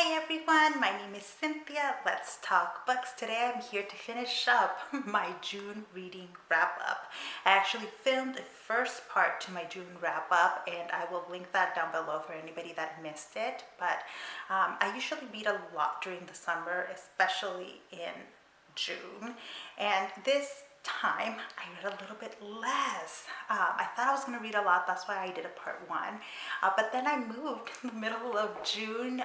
Hi everyone, my name is Cynthia. Let's talk books. Today I'm here to finish up my June reading wrap up. I actually filmed the first part to my June wrap up and I will link that down below for anybody that missed it. But I usually read a lot during the summer, especially in June. And this time I read a little bit less. I thought I was going to read a lot, that's why I did a part one, but then I moved in the middle of June.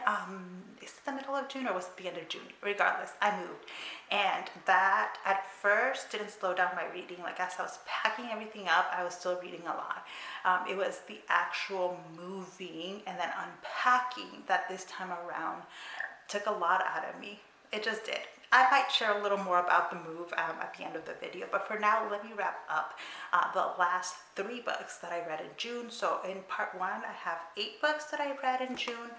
Is it the middle of June or was it the end of June? Regardless, I moved, and that at first didn't slow down my reading. Like as I was packing everything up, I was still reading a lot. It was the actual moving and then unpacking that this time around took a lot out of me. It just did. I might share a little more about the move at the end of the video, but for now, let me wrap up the last 3 books that I read in June. So in part 1, I have 8 books that I read in June,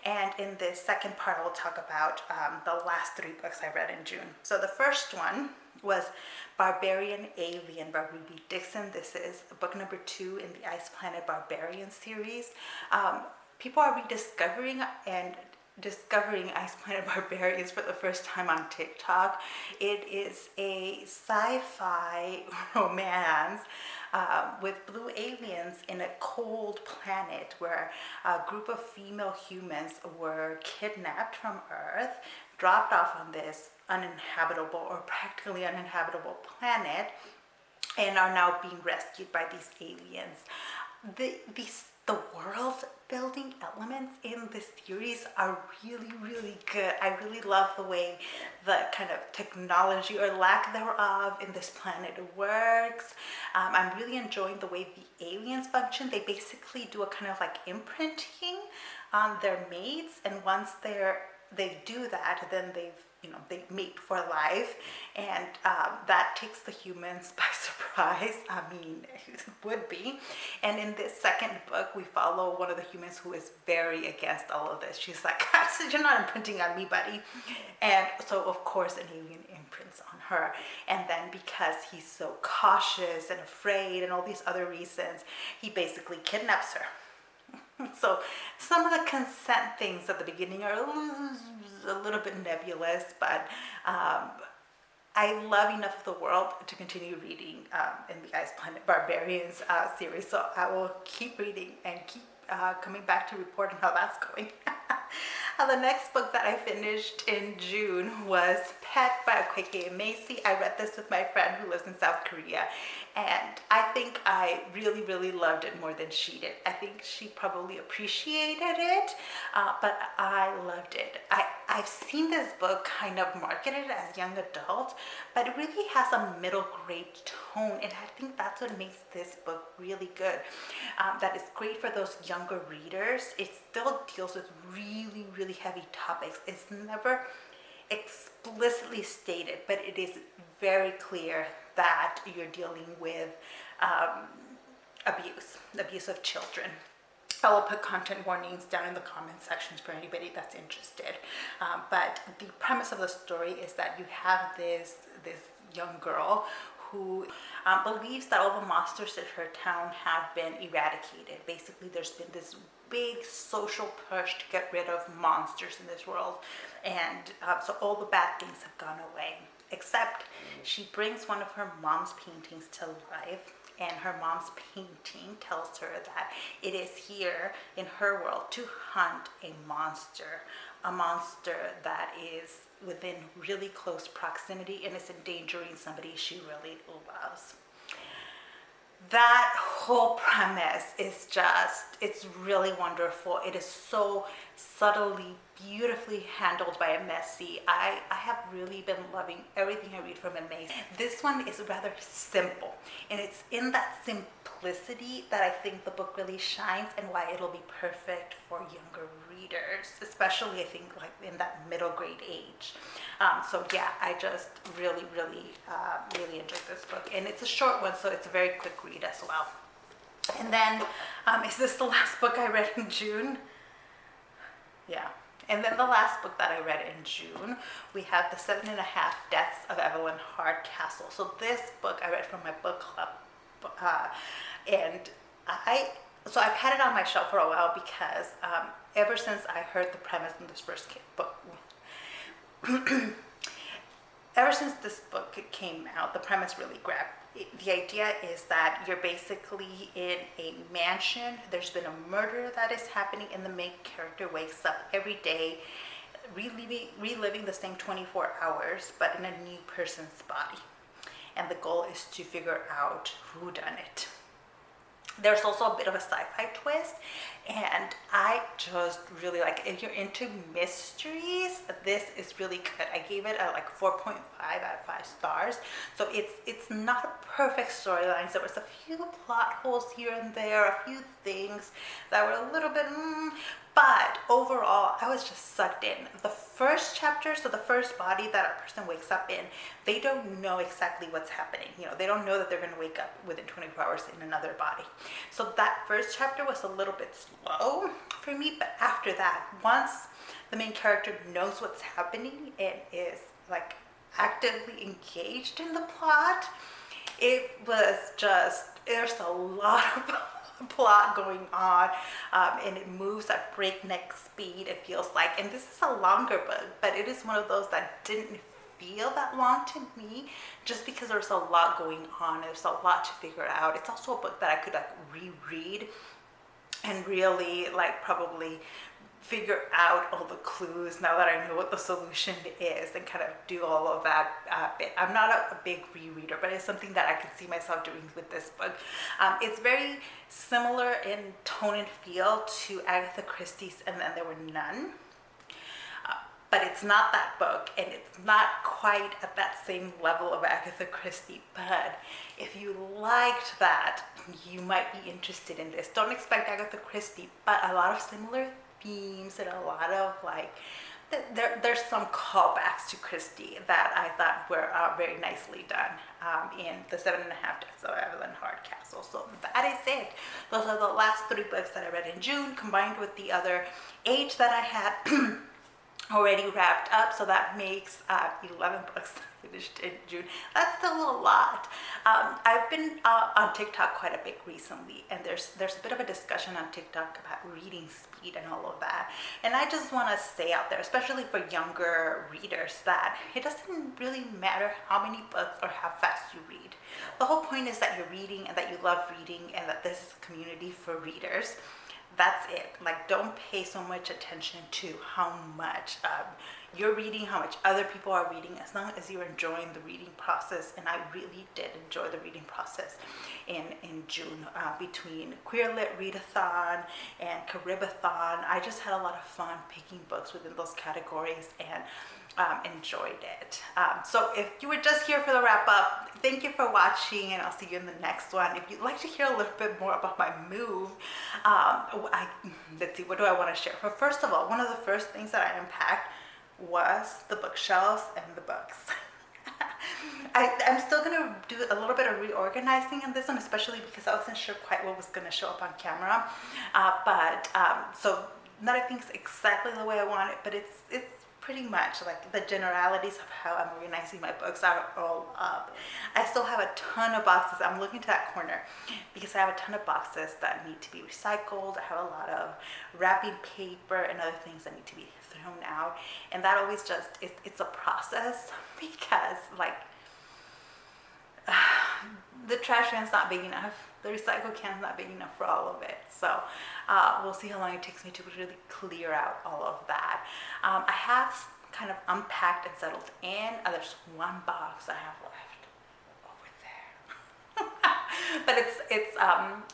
and in this second part, I'll talk about the last 3 books I read in June. So the first one was Barbarian Alien by Akwaeke Dixon. This is book number 2 in the Ice Planet Barbarian series. People are rediscovering and discovering Ice Planet Barbarians for the first time on TikTok. It is a sci-fi romance with blue aliens in a cold planet where a group of female humans were kidnapped from Earth, dropped off on this uninhabitable or practically uninhabitable planet, and are now being rescued by these aliens. The world building elements in this series are really good. I really love the way the kind of technology or lack thereof in this planet works. I'm really enjoying the way the aliens function. They basically do a kind of like imprinting on their mates, and once they do that, then they mate for life, and that takes the humans by surprise. I mean, it would be. And in this second book, we follow one of the humans who is very against all of this. She's like, you're not imprinting on me, buddy. And so, of course, an alien imprints on her. And then because he's so cautious and afraid and all these other reasons, he basically kidnaps her. So some of the consent things at the beginning are a little bit nebulous, but I love enough of the world to continue reading in the Ice Planet Barbarians series. So I will keep reading and keep coming back to report on how that's going. The next book that I finished in June was Pet by Akwaeke Dixon. I read this with my friend who lives in South Korea, and I think I really loved it more than she did. I think she probably appreciated it, but I loved it. I've seen this book kind of marketed as young adult, but it really has a middle grade tone, and I think that's what makes this book really good. That is great for those younger readers. It still deals with really heavy topics. It's never explicitly stated, but it is very clear that you're dealing with abuse of children. I will put content warnings down in the comment sections for anybody that's interested. But the premise of the story is that you have this young girl who believes that all the monsters in her town have been eradicated. Basically, there's been this big social push to get rid of monsters in this world, and so all the bad things have gone away, except she brings one of her mom's paintings to life, and her mom's painting tells her that it is here in her world to hunt a monster that is within really close proximity and is endangering somebody she really loves. That whole premise is it's really wonderful. It is so subtly, beautifully handled by Messi. I have really been loving everything I read from Messi. This one is rather simple, and it's in that simplicity that I think the book really shines, and why it'll be perfect for younger readers, especially I think like in that middle grade age. So yeah, I just really enjoyed this book, and it's a short one, so it's a very quick read as well. And then, is this the last book I read in June? Yeah. And then the last book that I read in June, we have The 7.5 Deaths of Evelyn Hardcastle. So this book I read from my book club, and I So I've had it on my shelf for a while because ever since I heard the premise in this first book, ever since this book came out, the premise really grabbed. The idea is that you're basically in a mansion. There's been a murder that is happening, and the main character wakes up every day reliving the same 24 hours, but in a new person's body. And the goal is to figure out who done it. There's also a bit of a sci-fi twist, and I just really like it. If you're into mysteries, this is really good. I gave it a like 4.5 out of 5 stars. So it's not a perfect storyline. There was a few plot holes here and there, a few things that were a little bit but overall, I was just sucked in. The first chapter, so the first body that a person wakes up in, they don't know exactly what's happening. You know, they don't know that they're going to wake up within 24 hours in another body. So that first chapter was a little bit slow for me, but after that, once the main character knows what's happening and is like actively engaged in the plot, it was just, there's a lot of plot going on, and it moves at breakneck speed, it feels like. And this is a longer book, but it is one of those that didn't feel that long to me, just because there's a lot going on. There's a lot to figure out. It's also a book that I could like reread and really like probably figure out all the clues now that I know what the solution is, and kind of do all of that bit. I'm not a big rereader, but it's something that I can see myself doing with this book. It's very similar in tone and feel to Agatha Christie's And Then There Were None. But it's not that book, and it's not quite at that same level of Agatha Christie. But if you liked that, you might be interested in this. Don't expect Agatha Christie, but a lot of similar themes and a lot of like, there's some callbacks to Christie that I thought were very nicely done in The 7.5 Deaths of Evelyn Hardcastle. So that is it. Those are the last 3 books that I read in June, combined with the other 8 that I had already wrapped up, so that makes 11 books finished in June. That's still a lot. I've been on TikTok quite a bit recently, and there's a bit of a discussion on TikTok about reading speed and all of that. And I just want to say out there, especially for younger readers, that it doesn't really matter how many books or how fast you read. The whole point is that you're reading and that you love reading, and that this is a community for readers. That's it. Like, don't pay so much attention to how much you're reading, how much other people are reading, as long as you're enjoying the reading process. And I really did enjoy the reading process in June, between Queer Lit Readathon and Caribathon. I just had a lot of fun picking books within those categories, and enjoyed it. So if you were just here for the wrap up, thank you for watching, and I'll see you in the next one. If you'd like to hear a little bit more about my move, let's see, what do I want to share? But first of all, one of the first things that I unpacked was the bookshelves and the books. I'm still going to do a little bit of reorganizing in this one, especially because I wasn't sure quite what was going to show up on camera. So not everything's exactly the way I want it, but it's pretty much like the generalities of how I'm organizing my books are all up. I still have a ton of boxes. I'm looking to that corner because I have a ton of boxes that need to be recycled. I have a lot of wrapping paper and other things that need to be thrown out, and that always just it's a process, because like the trash can's not big enough, the recycle can's not big enough for all of it. So we'll see how long it takes me to really clear out all of that. I have kind of unpacked and settled in. There's one box I have left over there. But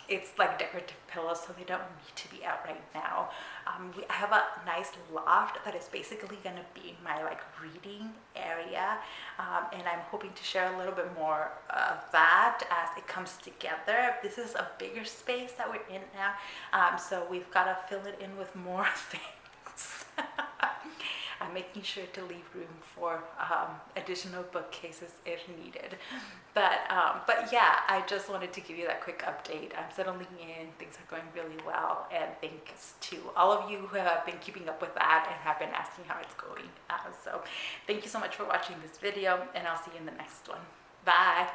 it's like decorative pillows, so they don't need to be out right now. I have a nice loft that is basically going to be my like reading area, and I'm hoping to share a little bit more of that as it comes together. This is a bigger space that we're in now, so we've got to fill it in with more things. I'm making sure to leave room for additional bookcases if needed. But yeah, I just wanted to give you that quick update. I'm settling in, things are going really well, and thanks to all of you who have been keeping up with that and have been asking how it's going. So thank you so much for watching this video, and I'll see you in the next one. Bye.